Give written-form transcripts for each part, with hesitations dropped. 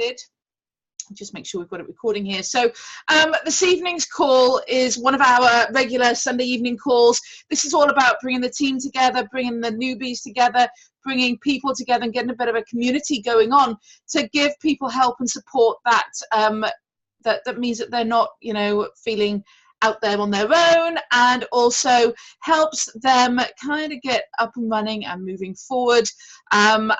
connected. Just make sure we've got it recording here. So this evening's call is one of our regular Sunday evening calls. This is all about bringing the team together, bringing the newbies together, bringing people together and getting a bit of a community going on to give people help and support that that means that they're not, you know, feeling out there on their own, and also helps them kind of get up and running and moving forward, and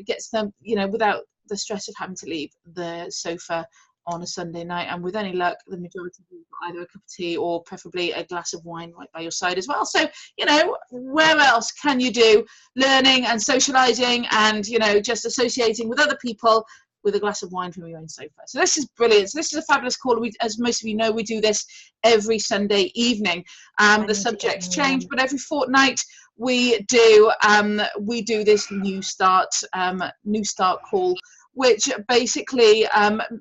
gets them, you know, without the stress of having to leave the sofa on a Sunday night, and with any luck the majority of people either a cup of tea or preferably a glass of wine right by your side as well. So, you know, where else can you do learning and socializing and, you know, just associating with other people with a glass of wine from your own sofa? So this is brilliant. So this is a fabulous call. We, as most of you know, we do this every Sunday evening. The subjects change, but every fortnight we do this new start call, which basically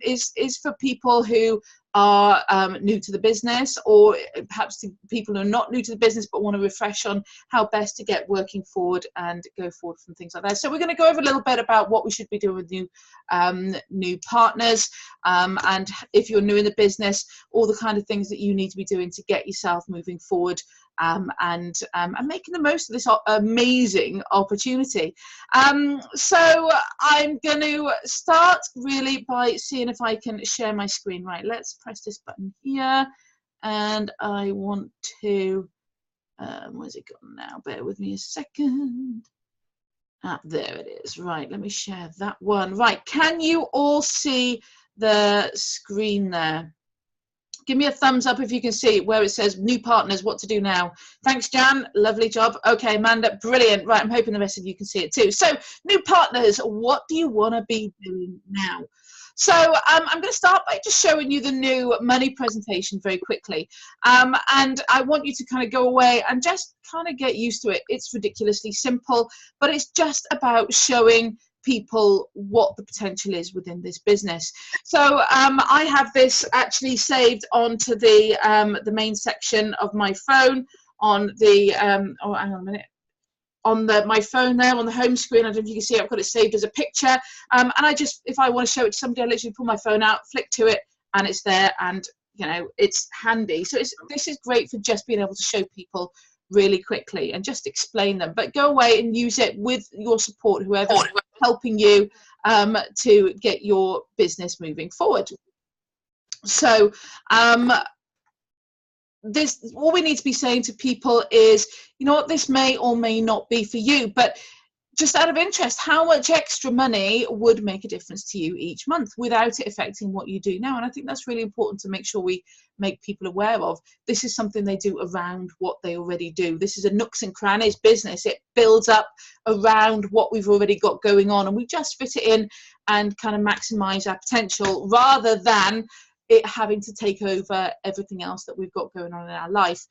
is for people who are new to the business, or perhaps to people who are not new to the business but want to refresh on how best to get working forward and go forward from things like that. So we're going to go over a little bit about what we should be doing with new partners, and if you're new in the business, all the kind of things that you need to be doing to get yourself moving forward, and making the most of this amazing opportunity. So I'm going to start really by seeing if I can share my screen. Right, let's press this button here, and I want to, where's it gone now? Bear with me a second. There it is. Right, let me share that one. Right, can you all see the screen there? Give me a thumbs up if you can see where it says new partners, what to do now. Thanks, Jan. Lovely job. Okay, Amanda, brilliant. Right, I'm hoping the rest of you can see it too. So, new partners, what do you want to be doing now? So I'm going to start by just showing you the new money presentation very quickly. And I want you to kind of go away and just kind of get used to it. It's ridiculously simple, but it's just about showing people what the potential is within this business. So I have this actually saved onto the main section of my phone on the oh, hang on a minute, on my phone there on the home screen. I don't know if you can see it, I've got it saved as a picture, and I just, if I want to show it to somebody, I literally pull my phone out, flick to it, and it's there, and you know, it's handy. So this is great for just being able to show people really quickly and just explain them, but go away and use it with your support, whoever's helping you to get your business moving forward. So this, all we need to be saying to people is, you know what, this may or may not be for you, but just out of interest, how much extra money would make a difference to you each month without it affecting what you do now? And I think that's really important to make sure we make people aware of. This is something they do around what they already do. This is a nooks and crannies business. It builds up around what we've already got going on, and we just fit it in and kind of maximize our potential rather than it having to take over everything else that we've got going on in our life.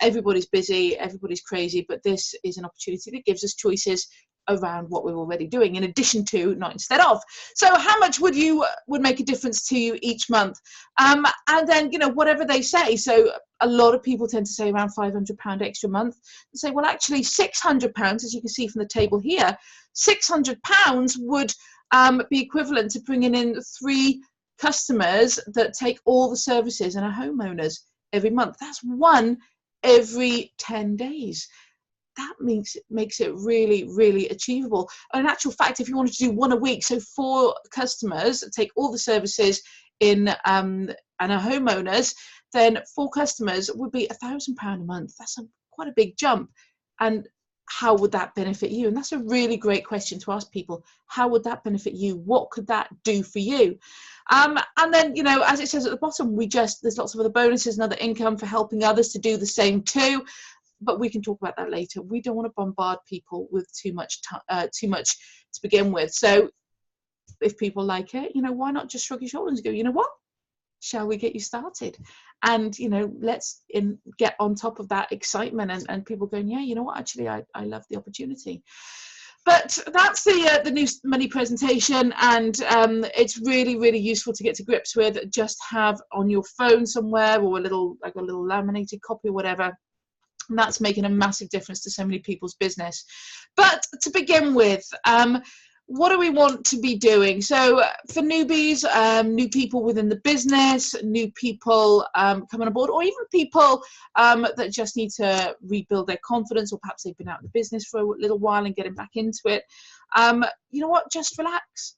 Everybody's busy, everybody's crazy, but this is an opportunity that gives us choices around what we're already doing, in addition to, not instead of. So how much would make a difference to you each month? And then, you know, whatever they say. So a lot of people tend to say around £500 extra a month. They say, well, actually £600, as you can see from the table here, £600 would be equivalent to bringing in 3 customers that take all the services and are homeowners every month. That's one every 10 days. That makes it really, really achievable. In actual fact, if you wanted to do one a week, so 4 customers take all the services in and are homeowners, then 4 customers would be £1,000 a month. That's quite a big jump. And how would that benefit you? And that's a really great question to ask people. How would that benefit you? What could that do for you? And then, you know, as it says at the bottom, there's lots of other bonuses and other income for helping others to do the same too. But we can talk about that later. We don't want to bombard people with too much to begin with. So if people like it, you know, why not just shrug your shoulders and go, you know what? Shall we get you started? And, you know, let's get on top of that excitement and people going, yeah, you know what, actually, I love the opportunity. But that's the new money presentation, and it's really, really useful to get to grips with. Just have on your phone somewhere, or a little laminated copy or whatever. And that's making a massive difference to so many people's business. But to begin with, what do we want to be doing? So for newbies, new people within the business, new people coming aboard, or even people that just need to rebuild their confidence, or perhaps they've been out of the business for a little while and getting back into it. You know what? Just relax.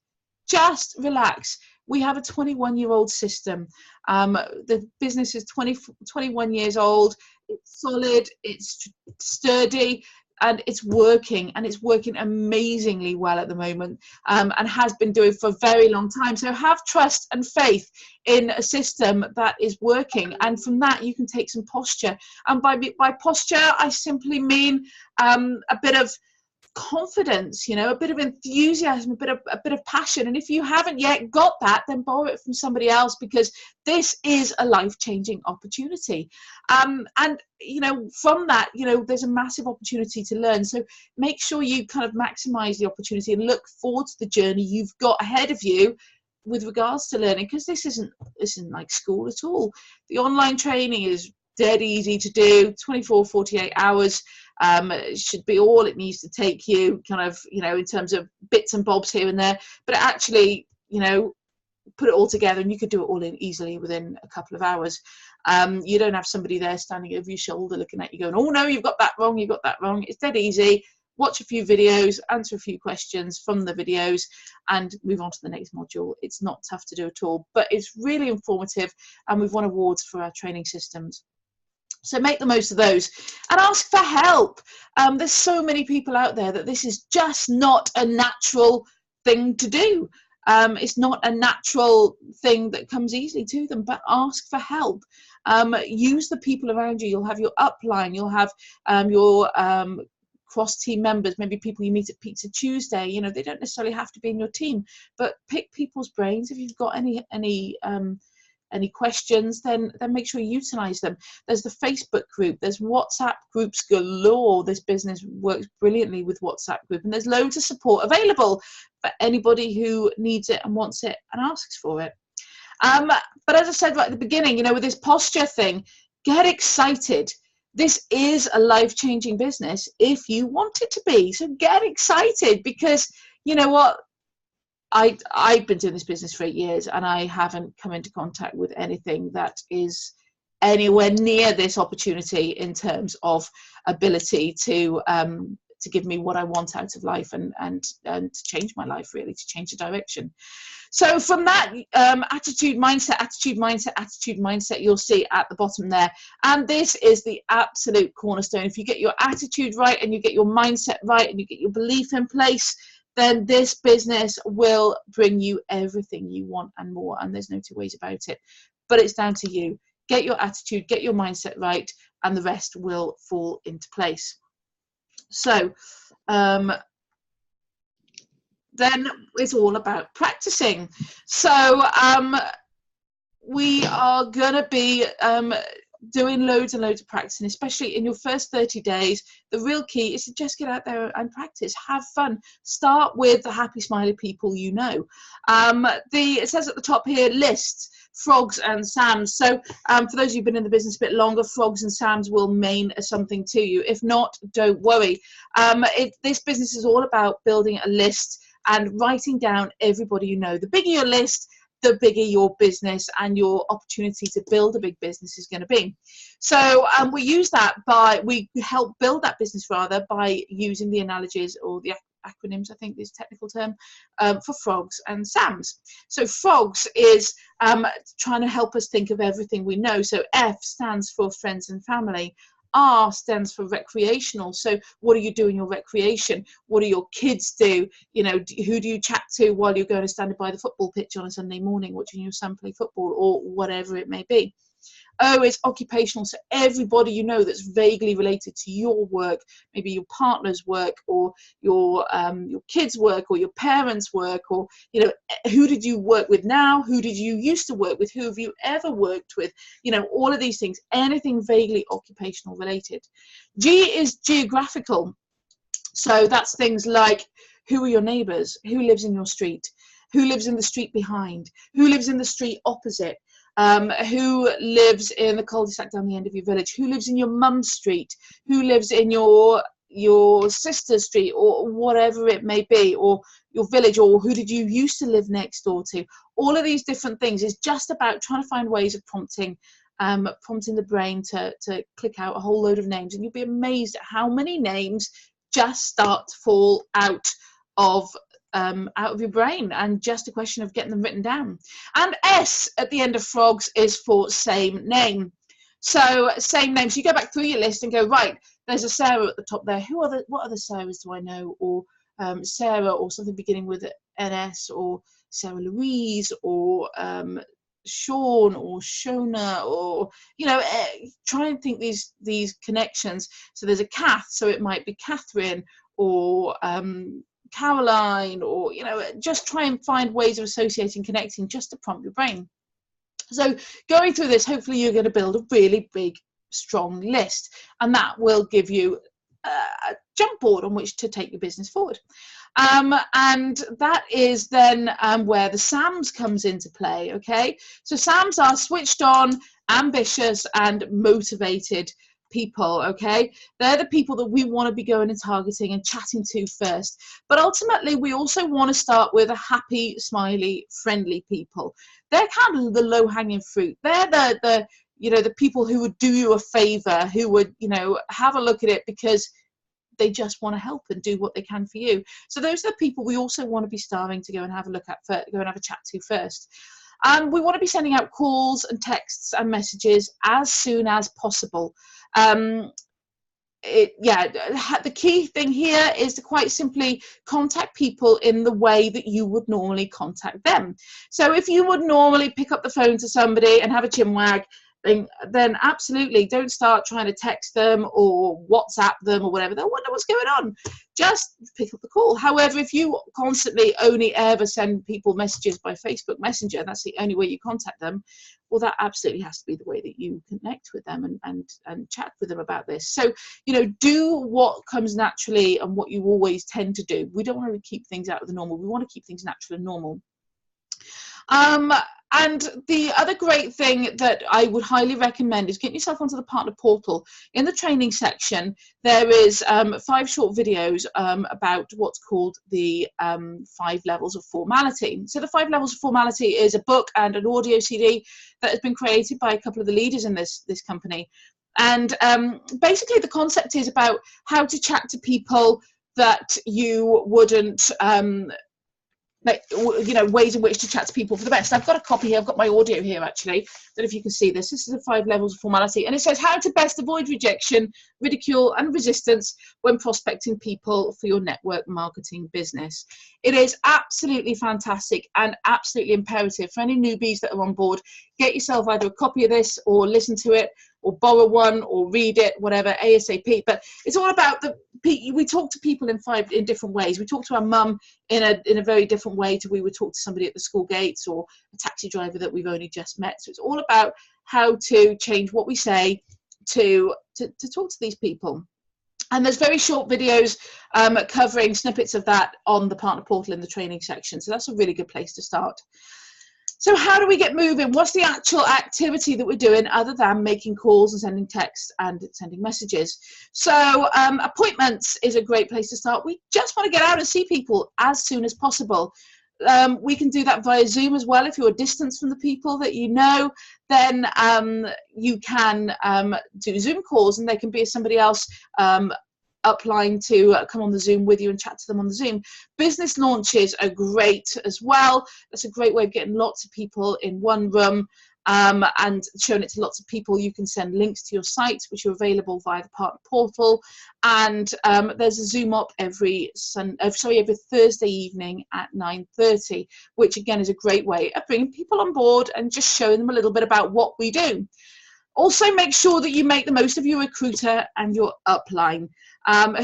Just relax. We have a 21-year-old system. The business is 21 years old. It's solid. It's sturdy. And it's working, and it's working amazingly well at the moment, and has been doing for a very long time. So have trust and faith in a system that is working, and from that you can take some posture. And by posture, I simply mean a bit of confidence, you know, a bit of enthusiasm, a bit of passion. And if you haven't yet got that, then borrow it from somebody else, because this is a life-changing opportunity. And you know, from that, you know, there's a massive opportunity to learn. So make sure you kind of maximize the opportunity and look forward to the journey you've got ahead of you with regards to learning, because this isn't like school at all. The online training is dead easy to do. 24, 48 hours should be all it needs to take you, kind of, you know, in terms of bits and bobs here and there. But actually, you know, put it all together and you could do it all in easily within a couple of hours. You don't have somebody there standing over your shoulder looking at you going, oh no, you've got that wrong, you've got that wrong. It's dead easy. Watch a few videos, answer a few questions from the videos, and move on to the next module. It's not tough to do at all, but it's really informative, and we've won awards for our training systems. So make the most of those and ask for help. There's so many people out there that this is just not a natural thing to do. It's not a natural thing that comes easily to them, but ask for help. Use the people around you. You'll have your upline, you'll have your cross team members, maybe people you meet at Pizza Tuesday. You know, they don't necessarily have to be in your team, but pick people's brains. If you've got any questions, then make sure you utilize them. There's the Facebook group, there's WhatsApp groups galore. This business works brilliantly with WhatsApp group, and there's loads of support available for anybody who needs it and wants it and asks for it. But as I said right at the beginning, you know, with this posture thing, get excited. This is a life-changing business if you want it to be. So get excited, because you know what? I've been doing this business for 8 years, and I haven't come into contact with anything that is anywhere near this opportunity in terms of ability to give me what I want out of life, and to change my life, really, to change the direction. So from that, attitude, mindset, you'll see at the bottom there. And this is the absolute cornerstone. If you get your attitude right, and you get your mindset right, and you get your belief in place, then this business will bring you everything you want and more, and there's no two ways about it. But it's down to you. Get your attitude, get your mindset right, and the rest will fall into place. So then it's all about practicing. So we are going to be doing loads and loads of practicing, especially in your first 30 days. The real key is to just get out there and practice, have fun. Start with the happy, smiley people you know. It says at the top here, lists, Frogs and Sams. So for those who've been in the business a bit longer, Frogs and Sams will mean something to you. If not, don't worry. This business is all about building a list and writing down everybody you know. The bigger your list, the bigger your business and your opportunity to build a big business is going to be. So we help build that business rather by using the analogies, or the acronyms, I think is a technical term, for Frogs and Sams. So Frogs is trying to help us think of everything we know. So F stands for friends and family. R stands for recreational. So what do you do in your recreation? What do your kids do? You know, who do you chat to while you're going to stand by the football pitch on a Sunday morning watching your son play football, or whatever it may be? O is occupational. So everybody you know that's vaguely related to your work, maybe your partner's work, or your kids' work, or your parents' work, or, you know, who did you work with now? Who did you used to work with? Who have you ever worked with? You know, all of these things, anything vaguely occupational related. G is geographical. So that's things like, who are your neighbours? Who lives in your street? Who lives in the street behind? Who lives in the street opposite? Who lives in the cul-de-sac down the end of your village? Who lives in your mum's street? Who lives in your your sister's street, or whatever it may be, or your village, or who did you used to live next door to. All of these different things is just about trying to find ways of prompting the brain to click out a whole load of names, and you'll be amazed at how many names just start to fall out of your brain, and just a question of getting them written down. And S at the end of frogs is for same name. So same name. So you go back through your list and go, right, there's a Sarah at the top there. What other Sarahs do I know? Or Sarah, or something beginning with NS, or Sarah Louise, or Sean, or Shona, or try and think these connections. So there's a Kath, so it might be Catherine, or Caroline, or just try and find ways of associating, connecting, just to prompt your brain. So going through this, hopefully you're going to build a really big, strong list, and that will give you a jump board on which to take your business forward. And that is then where the SAMs comes into play. Okay, so SAMs are switched on, ambitious, and motivated people. Okay, they're the people that we want to be going and targeting and chatting to first, but ultimately we also want to start with a happy, smiley, friendly people. They're kind of the low-hanging fruit. They're the people who would do you a favor, who would have a look at it because they just want to help and do what they can for you. So those are the people we also want to be starting to go and have a look at, go and have a chat to first. We want to be sending out calls and texts and messages as soon as possible. The key thing here is to quite simply contact people in the way that you would normally contact them. So if you would normally pick up the phone to somebody and have a chinwag, then absolutely don't start trying to text them or WhatsApp them or whatever. They'll wonder what's going on. Just pick up the call. However, if you constantly only ever send people messages by Facebook Messenger, and that's the only way you contact them, well, that absolutely has to be the way that you connect with them and chat with them about this. So, do what comes naturally and what you always tend to do. We don't want to keep things out of the normal. We want to keep things natural and normal. And the other great thing that I would highly recommend is get yourself onto the partner portal. In the training section, there is 5 short videos about what's called the 5 levels of formality. So the 5 levels of formality is a book and an audio CD that has been created by a couple of the leaders in this company. And basically the concept is about how to chat to people that you wouldn't ways in which to chat to people for the best. I've got a copy here. I've got my audio here, actually. I don't know if you can see this. This is the 5 levels of formality. And it says how to best avoid rejection, ridicule, and resistance when prospecting people for your network marketing business. It is absolutely fantastic and absolutely imperative for any newbies that are on board. Get yourself either a copy of this or listen to it or borrow one or read it, whatever, ASAP. But it's all about we talk to people in different ways. We talk to our mum in a very different way to we would talk to somebody at the school gates or a taxi driver that we've only just met. So it's all about how to change what we say to talk to these people. And there's very short videos covering snippets of that on the partner portal in the training section. So that's a really good place to start. So how do we get moving? What's the actual activity that we're doing other than making calls and sending texts and sending messages? So appointments is a great place to start. We just want to get out and see people as soon as possible. We can do that via Zoom as well. If you're a distance from the people that you know, then you can do Zoom calls, and they can be somebody else upline to come on the Zoom with you and chat to them on the Zoom. Business launches are great as well. That's a great way of getting lots of people in one room and showing it to lots of people. You can send links to your sites, which are available via the partner portal. And there's a Zoom up every Thursday evening at 9:30, which again is a great way of bringing people on board and just showing them a little bit about what we do. Also, make sure that you make the most of your recruiter and your upline.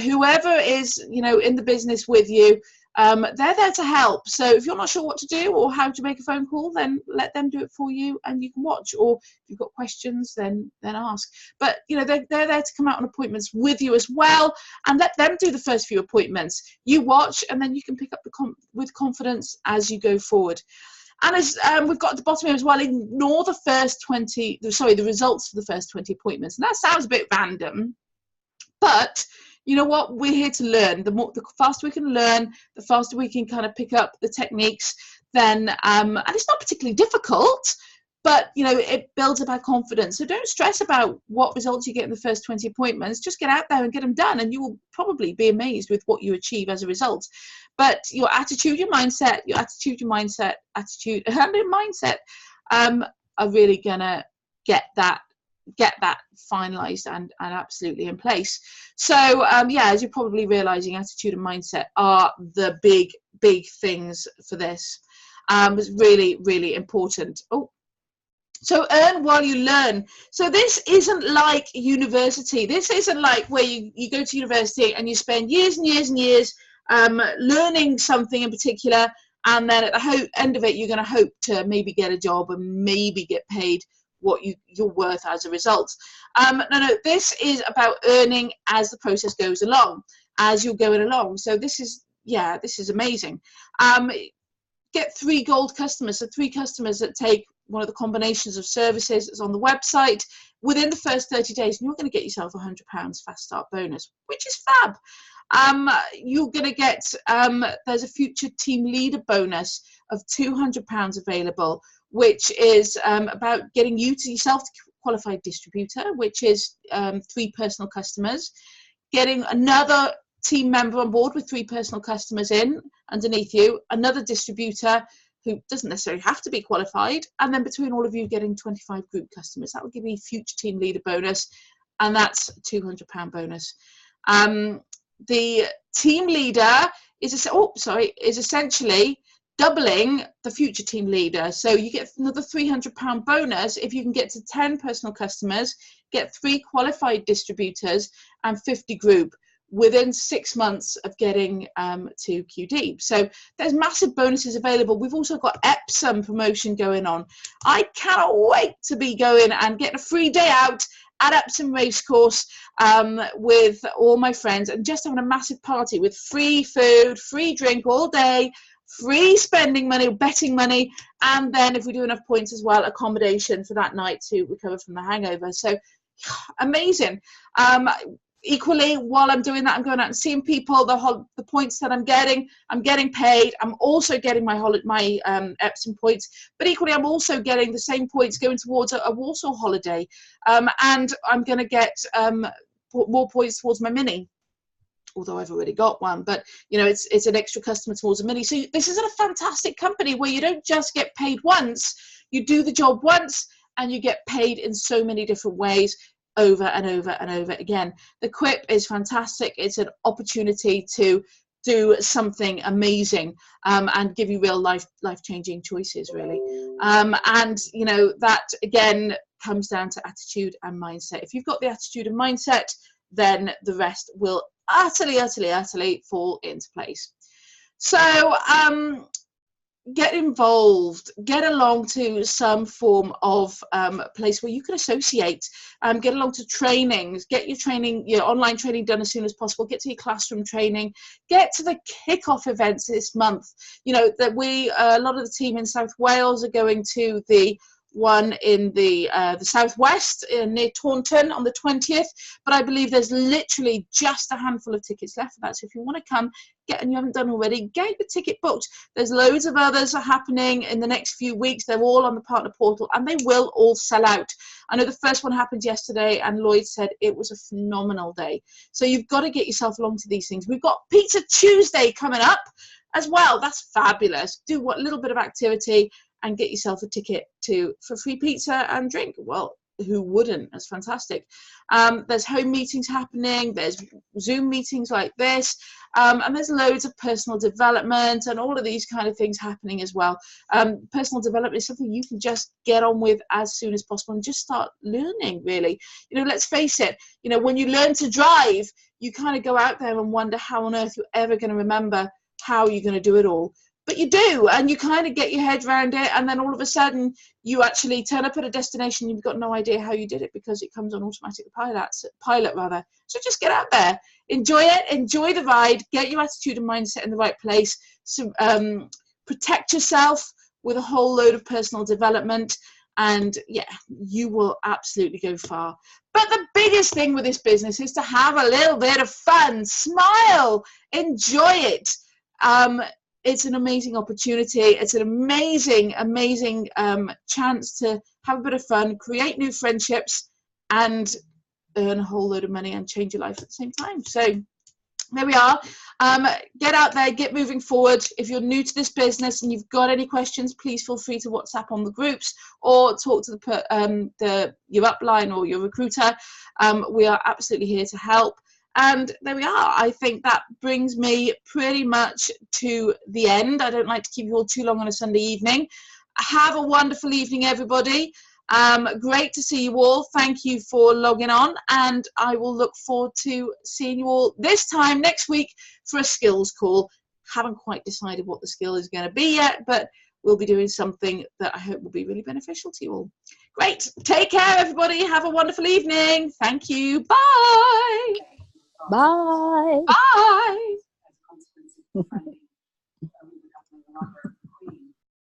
Whoever is, in the business with you, they're there to help. So if you're not sure what to do or how to make a phone call, then let them do it for you and you can watch. Or if you've got questions, then ask. But, they're there to come out on appointments with you as well, and let them do the first few appointments. You watch, and then you can pick up with confidence as you go forward. And as we've got at the bottom here as well, ignore the results for the first 20 appointments. And that sounds a bit random, but you know what, we're here to learn. The faster we can learn, the faster we can kind of pick up the techniques, then and it's not particularly difficult, but you know, it builds up our confidence. So don't stress about what results you get in the first 20 appointments. Just get out there and get them done, and you will probably be amazed with what you achieve as a result. But your attitude, your mindset, attitude and your mindset are really gonna get that finalized and absolutely in place. So yeah, as you're probably realizing, attitude and mindset are the big things for this. It's really, really important. So earn while you learn. So this isn't like university. This isn't like where you go to university and you spend years and years and years learning something in particular, and then at the end of it, you're going to hope to maybe get a job and maybe get paid what you're worth as a result. No, this is about earning as the process goes along, as you're going along. So this is amazing. Get 3 gold customers, so 3 customers that take one of the combinations of services that's on the website within the first 30 days, and you're going to get yourself a £100 fast start bonus, which is fab. You're going to get, there's a future team leader bonus of £200 available, which is about getting you to yourself to qualified distributor, which is 3 personal customers, getting another team member on board with 3 personal customers in underneath you, another distributor who doesn't necessarily have to be qualified, and then between all of you getting 25 group customers. That will give you a future team leader bonus, and that's a £200 bonus. The team leader is essentially doubling the future team leader. So you get another £300 bonus if you can get to 10 personal customers, get 3 qualified distributors and 50 group within 6 months of getting to QD. So there's massive bonuses available. We've also got Epsom promotion going on. I cannot wait to be going and getting a free day out at Epsom Racecourse with all my friends and just having a massive party with free food, free drink all day, free spending money, betting money, and then if we do enough points as well, accommodation for that night to recover from the hangover. So amazing. Equally, while I'm doing that, I'm going out and seeing people. The points that I'm getting paid. I'm also getting my Epsom points, but equally, I'm also getting the same points going towards a Warsaw holiday, and I'm going to get more points towards my Mini. Although I've already got one, but you know, it's an extra customer towards a Mini. So this is a fantastic company where you don't just get paid once, you do the job once, and you get paid in so many different ways, over and over and over again. The Quip is fantastic. It's an opportunity to do something amazing and give you real life-changing choices, really. And you know, that again comes down to attitude and mindset. If you've got the attitude and mindset, then the rest will utterly fall into place. So get involved, get along to some form of place where you can associate, get along to trainings, get your online training done as soon as possible, get to your classroom training, get to the kickoff events this month. You know, that a lot of the team in South Wales are going to the one in the southwest near Taunton on the 20th, but I believe there's literally just a handful of tickets left for that. So if you want to come, and you haven't done already, get the ticket booked. There's loads of others are happening in the next few weeks. They're all on the partner portal and they will all sell out. I know the first one happened yesterday and Lloyd said it was a phenomenal day. So you've got to get yourself along to these things. We've got Pizza Tuesday coming up as well. That's fabulous. Do a little bit of activity and get yourself a ticket for free pizza and drink. Well, who wouldn't? That's fantastic. There's home meetings happening, there's Zoom meetings like this, and there's loads of personal development and all of these kind of things happening as well. Personal development is something you can just get on with as soon as possible and just start learning, really. You know, let's face it, you know, when you learn to drive, you kind of go out there and wonder how on earth you're ever going to remember how you're going to do it all. But you do, and you kind of get your head around it, and then all of a sudden you actually turn up at a destination, you've got no idea how you did it because it comes on automatic pilot rather. So just get out there, enjoy it, enjoy the ride, get your attitude and mindset in the right place, so, protect yourself with a whole load of personal development, And yeah, you will absolutely go far. But the biggest thing with this business is to have a little bit of fun, smile, enjoy it. It's an amazing opportunity. It's an amazing, amazing chance to have a bit of fun, create new friendships, and earn a whole load of money and change your life at the same time. So there we are. Get out there, get moving forward. If you're new to this business and you've got any questions, please feel free to WhatsApp on the groups or talk to your upline or your recruiter. We are absolutely here to help. And there we are. I think that brings me pretty much to the end. I don't like to keep you all too long on a Sunday evening. Have a wonderful evening, everybody. Great to see you all. Thank you for logging on, and I will look forward to seeing you all this time next week for a skills call. Haven't quite decided what the skill is going to be yet, but we'll be doing something that I hope will be really beneficial to you all. Great. Take care, everybody. Have a wonderful evening. Thank you. Bye. Bye. Bye.